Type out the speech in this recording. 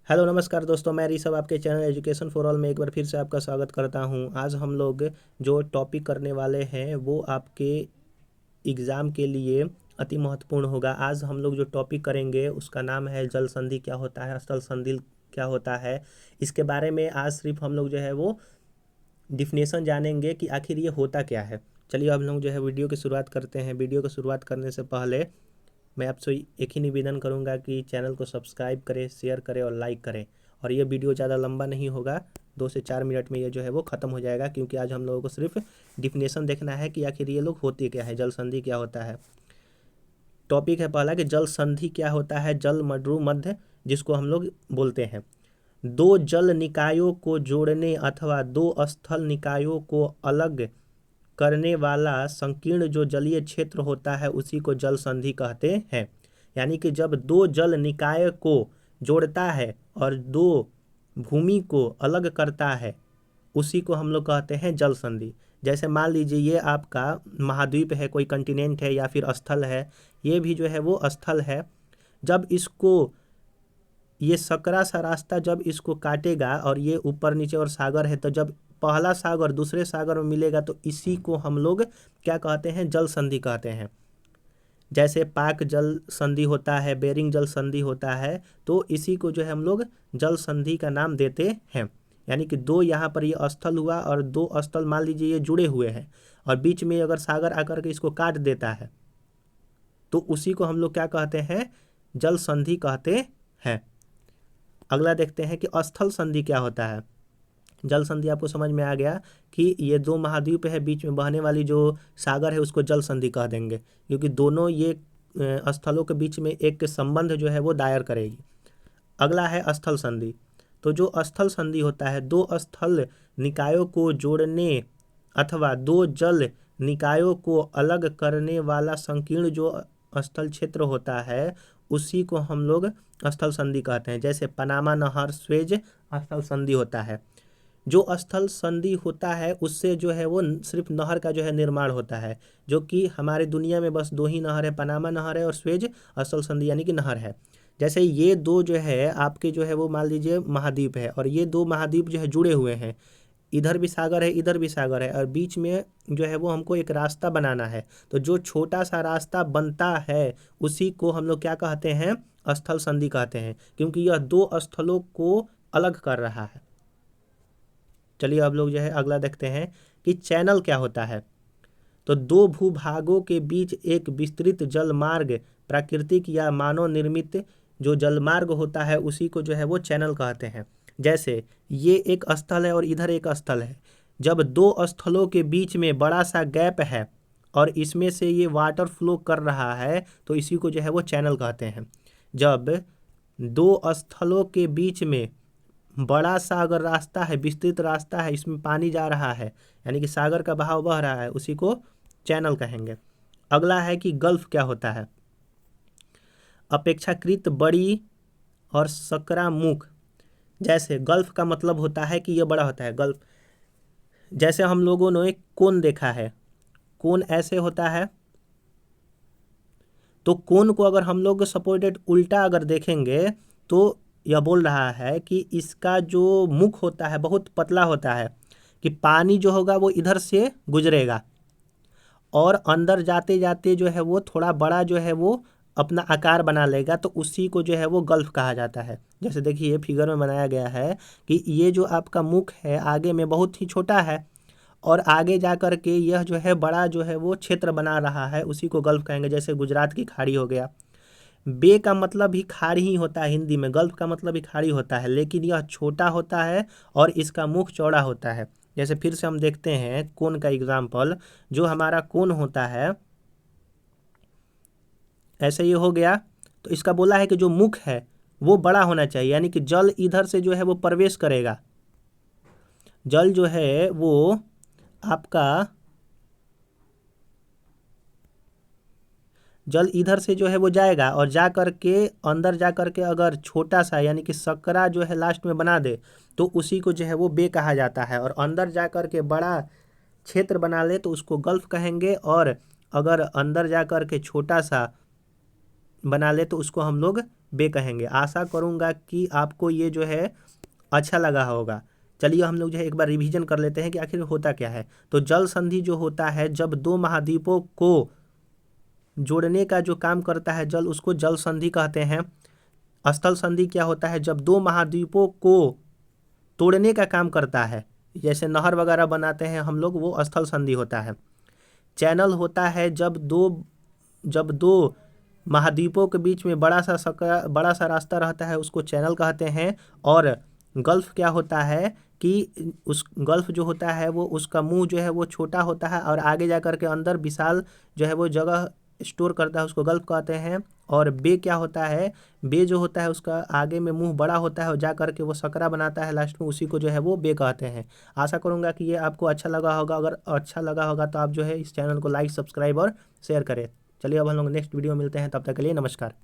Hello नमस्कार दोस्तों, मैं ऋषभ आपके चैनल एजुकेशन फॉर ऑल में एक बार फिर से आपका स्वागत करता हूं। आज हम लोग जो टॉपिक करने वाले हैं वो आपके एग्ज़ाम के लिए अति महत्वपूर्ण होगा। आज हम लोग जो टॉपिक करेंगे उसका नाम है जल संधि क्या होता है, स्थल संधि क्या होता है। इसके बारे में आज सिर्फ हम लोग जो है वो डिफिनेशन जानेंगे कि आखिर ये होता क्या है। चलिए अब हम लोग जो है वीडियो की शुरुआत करते हैं। वीडियो की शुरुआत करने से पहले मैं आपसे एक ही निवेदन करूंगा कि चैनल को सब्सक्राइब करें, शेयर करें और लाइक करें। और ये वीडियो ज़्यादा लंबा नहीं होगा, 2 से 4 मिनट में ये जो है वो ख़त्म हो जाएगा, क्योंकि आज हम लोगों को सिर्फ डिफिनेशन देखना है कि आखिर ये लोग होते क्या है, जल संधि क्या होता है। टॉपिक है पहला कि जल संधि क्या होता है। जल मड्रू मध्य जिसको हम लोग बोलते हैं, दो जल निकायों को जोड़ने अथवा दो स्थल निकायों को अलग करने वाला संकीर्ण जो जलीय क्षेत्र होता है उसी को जल संधि कहते हैं। यानी कि जब दो जल निकाय को जोड़ता है और दो भूमि को अलग करता है उसी को हम लोग कहते हैं जल संधि। जैसे मान लीजिए ये आपका महाद्वीप है, कोई कंटिनेंट है या फिर स्थल है, ये भी जो है वो स्थल है। जब इसको ये सकरा सा रास्ता जब इसको काटेगा और ये ऊपर नीचे और सागर है, तो जब पहला सागर दूसरे सागर में मिलेगा तो इसी को हम लोग क्या कहते हैं, जल संधि कहते हैं। जैसे पाक जल संधि होता है, बेरिंग जल संधि होता है, तो इसी को जो है हम लोग जल संधि का नाम देते हैं। यानी कि दो यहाँ पर ये स्थल हुआ और दो स्थल मान लीजिए ये जुड़े हुए हैं और बीच में अगर सागर आकर के इसको काट देता है तो उसी को हम लोग क्या कहते हैं, जल संधि कहते हैं। अगला देखते हैं कि स्थल संधि क्या होता है। जल संधि आपको समझ में आ गया कि ये दो महाद्वीप है, बीच में बहने वाली जो सागर है उसको जल संधि कह देंगे, क्योंकि दोनों ये स्थलों के बीच में एक संबंध जो है वो दायर करेगी। अगला है स्थल संधि। तो जो स्थल संधि होता है, दो स्थल निकायों को जोड़ने अथवा दो जल निकायों को अलग करने वाला संकीर्ण जो स्थल क्षेत्र होता है उसी को हम लोग स्थल संधि कहते हैं। जैसे पनामा नहर, स्वेज स्थल संधि होता है। जो स्थल संधि होता है उससे जो है वो सिर्फ नहर का जो है निर्माण होता है, जो कि हमारे दुनिया में बस दो ही नहर है, पनामा नहर है और स्वेज स्थल संधि यानी कि नहर है। जैसे ये दो जो है आपके जो है वो मान लीजिए महाद्वीप है और ये दो महाद्वीप जो है जुड़े हुए हैं, इधर भी सागर है इधर भी सागर है और बीच में जो है वो हमको एक रास्ता बनाना है। तो जो छोटा सा रास्ता बनता है उसी को हम लोग क्या कहते हैं, स्थल संधि कहते हैं, क्योंकि यह दो स्थलों को अलग कर रहा है। चलिए अब लोग जो है अगला देखते हैं कि चैनल क्या होता है। तो दो भूभागों के बीच एक विस्तृत जलमार्ग, प्राकृतिक या मानव निर्मित जो जलमार्ग होता है उसी को जो है वो चैनल कहते हैं। जैसे ये एक स्थल है और इधर एक स्थल है, जब दो स्थलों के बीच में बड़ा सा गैप है और इसमें से ये वाटर फ्लो कर रहा है तो इसी को जो है वो चैनल कहते हैं। जब दो स्थलों के बीच में बड़ा सा अगर रास्ता है, विस्तृत रास्ता है, इसमें पानी जा रहा है यानी कि सागर का बहाव बह रहा है, उसी को चैनल कहेंगे। अगला है कि गल्फ क्या होता है। अपेक्षाकृत बड़ी और सकरा मुख। जैसे गल्फ का मतलब होता है कि यह बड़ा होता है, गल्फ। जैसे हम लोगों ने एक कोन देखा है, कोन ऐसे होता है, तो कोन को अगर हम लोग सपोर्टेड उल्टा अगर देखेंगे तो यह बोल रहा है कि इसका जो मुख होता है बहुत पतला होता है, कि पानी जो होगा वो इधर से गुजरेगा और अंदर जाते जाते जो है वो थोड़ा बड़ा जो है वो अपना आकार बना लेगा, तो उसी को जो है वो गल्फ कहा जाता है। जैसे देखिए ये फिगर में बनाया गया है कि ये जो आपका मुख है आगे में बहुत ही छोटा है और आगे जा कर के यह जो है बड़ा जो है वो क्षेत्र बना रहा है, उसी को गल्फ कहेंगे। जैसे गुजरात की खाड़ी हो गया। बे का मतलब भी खाड़ी ही होता है हिंदी में, गल्फ का मतलब भी खाड़ी होता है, लेकिन यह छोटा होता है और इसका मुख चौड़ा होता है। जैसे फिर से हम देखते हैं कोन का एग्जाम्पल। जो हमारा कोन होता है ऐसे ये हो गया, तो इसका बोला है कि जो मुख है वो बड़ा होना चाहिए, यानी कि जल इधर से जो है वो प्रवेश करेगा। जल जो है वो आपका जल इधर से जो है वो जाएगा और जा कर के अंदर जा कर के अगर छोटा सा यानी कि सकरा जो है लास्ट में बना दे तो उसी को जो है वो बे कहा जाता है, और अंदर जा कर के बड़ा क्षेत्र बना ले तो उसको गल्फ कहेंगे, और अगर अंदर जा कर के छोटा सा बना ले तो उसको हम लोग बे कहेंगे। आशा करूँगा कि आपको ये जो है अच्छा लगा होगा। चलिए हम लोग जो है एक बार रिवीजन कर लेते हैं कि आखिर होता क्या है। तो जल संधि जो होता है, जब दो महाद्वीपों को जोड़ने का जो काम करता है जल, उसको जल संधि कहते हैं। स्थल संधि क्या होता है, जब दो महाद्वीपों को तोड़ने का काम करता है, जैसे नहर वगैरह बनाते हैं हम लोग, वो स्थल संधि होता है। चैनल होता है जब दो महाद्वीपों के बीच में बड़ा सा रास्ता रहता है, उसको चैनल कहते हैं। और गल्फ क्या होता है कि उस गल्फ जो होता है वो उसका मुंह जो है वो छोटा होता है और आगे जा कर के अंदर विशाल जो है वो जगह स्टोर करता है, उसको गल्फ कहते हैं। और बे क्या होता है, बे जो होता है उसका आगे में मुंह बड़ा होता है और जा करके वो सकरा बनाता है लास्ट में, उसी को जो है वो बे कहते हैं। आशा करूंगा कि ये आपको अच्छा लगा होगा। अगर अच्छा लगा होगा तो आप जो है इस चैनल को लाइक, सब्सक्राइब और शेयर करें। चलिए अब हम लोग नेक्स्ट वीडियो में मिलते हैं, तब तक के लिए नमस्कार।